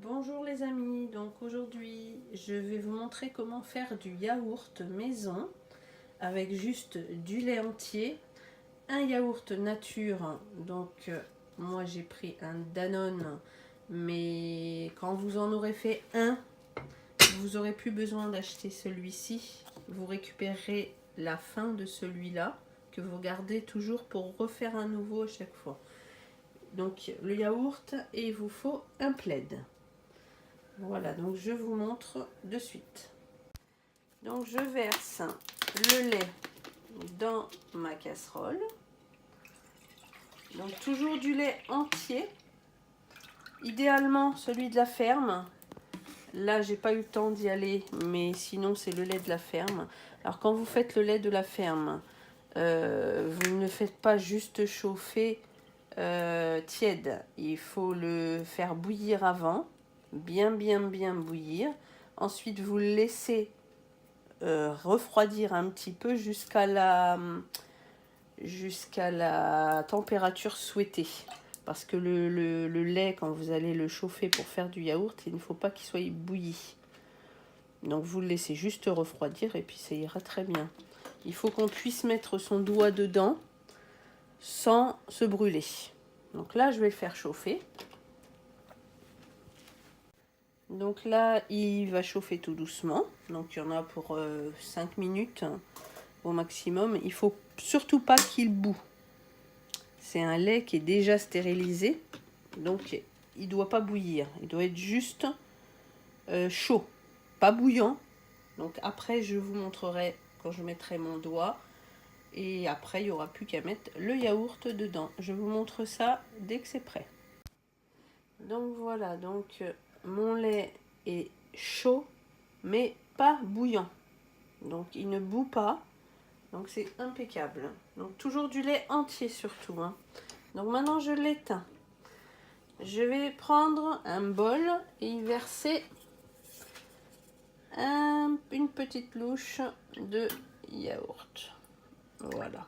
Bonjour les amis, donc aujourd'hui je vais vous montrer comment faire du yaourt maison avec juste du lait entier, un yaourt nature, donc moi j'ai pris un Danone, mais quand vous en aurez fait un, vous aurez plus besoin d'acheter celui-ci, vous récupérerez la fin de celui-là que vous gardez toujours pour refaire un nouveau à chaque fois. Donc le yaourt et il vous faut un plaid. Voilà, donc je vous montre de suite. Donc je verse le lait dans ma casserole. Donc toujours du lait entier. Idéalement celui de la ferme. Là j'ai pas eu le temps d'y aller, mais sinon c'est le lait de la ferme. Alors quand vous faites le lait de la ferme, vous ne faites pas juste chauffer tiède. Il faut le faire bouillir avant. Bien bouillir. Ensuite vous le laissez refroidir un petit peu jusqu'à la température souhaitée, parce que le lait, quand vous allez le chauffer pour faire du yaourt, il ne faut pas qu'il soit bouilli. Donc vous le laissez juste refroidir et puis ça ira très bien. Il faut qu'on puisse mettre son doigt dedans sans se brûler. Donc là je vais le faire chauffer. Donc là, il va chauffer tout doucement. Donc il y en a pour 5 minutes au maximum. Il faut surtout pas qu'il bout. C'est un lait qui est déjà stérilisé. Donc il ne doit pas bouillir. Il doit être juste chaud, pas bouillant. Donc après, je vous montrerai quand je mettrai mon doigt. Et après, il n'y aura plus qu'à mettre le yaourt dedans. Je vous montre ça dès que c'est prêt. Donc voilà, donc mon lait est chaud, mais pas bouillant. Donc il ne bout pas, donc c'est impeccable. Donc toujours du lait entier surtout, hein. Donc maintenant je l'éteins. Je vais prendre un bol et y verser une petite louche de yaourt. Voilà.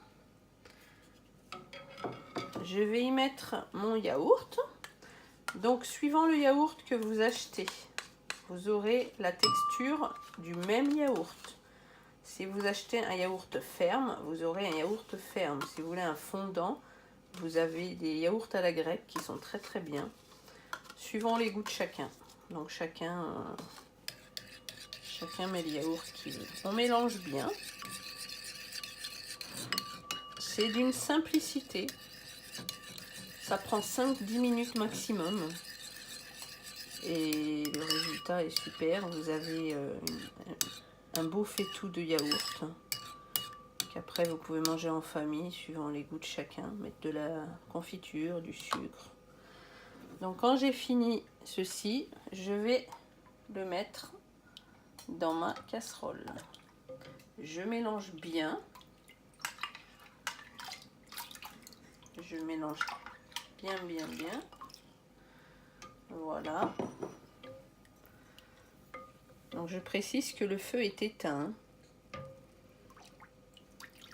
Je vais y mettre mon yaourt. Donc suivant le yaourt que vous achetez, vous aurez la texture du même yaourt. Si vous achetez un yaourt ferme, vous aurez un yaourt ferme. Si vous voulez un fondant, vous avez des yaourts à la grecque qui sont très bien. Suivant les goûts de chacun. Donc chacun met le yaourt qu'il veut. On mélange bien. C'est d'une simplicité. Ça prend 5-10 minutes maximum. Et le résultat est super. Vous avez un beau faitout de yaourt qu'après vous pouvez manger en famille suivant les goûts de chacun. Mettre de la confiture, du sucre. Donc quand j'ai fini ceci, je vais le mettre dans ma casserole. Je mélange bien. Je mélange bien. Voilà. Donc je précise que le feu est éteint.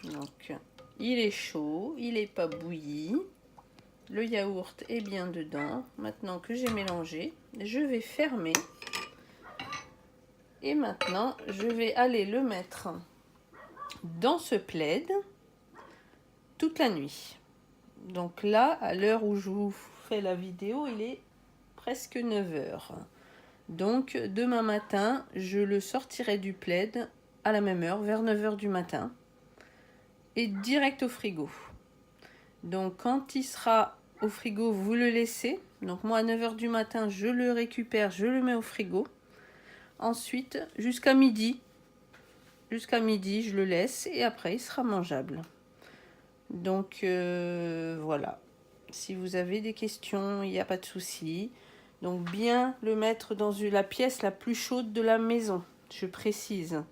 Donc il est chaud, il n'est pas bouilli. Le yaourt est bien dedans. Maintenant que j'ai mélangé, je vais fermer. Et maintenant, je vais aller le mettre dans ce plaid toute la nuit. Donc là, à l'heure où je vous fais la vidéo, il est presque 9 h. Donc demain matin, je le sortirai du plaid à la même heure, vers 9 h du matin. Et direct au frigo. Donc quand il sera au frigo, vous le laissez. Donc moi à 9 h du matin, je le récupère, je le mets au frigo. Ensuite, jusqu'à midi, je le laisse et après il sera mangeable. Donc voilà. Si vous avez des questions, il n'y a pas de souci. Donc bien le mettre dans la pièce la plus chaude de la maison, je précise.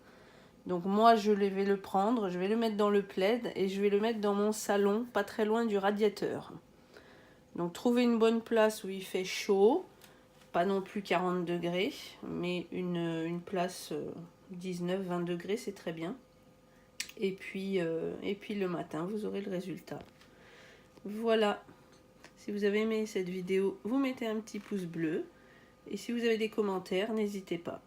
Donc moi je vais le prendre, je vais le mettre dans le plaid et je vais le mettre dans mon salon, pas très loin du radiateur. Donc trouvez une bonne place où il fait chaud, pas non plus 40 degrés, mais une place 19-20 degrés, c'est très bien. Et puis le matin, vous aurez le résultat. Voilà. Si vous avez aimé cette vidéo, vous mettez un petit pouce bleu. Et si vous avez des commentaires, n'hésitez pas.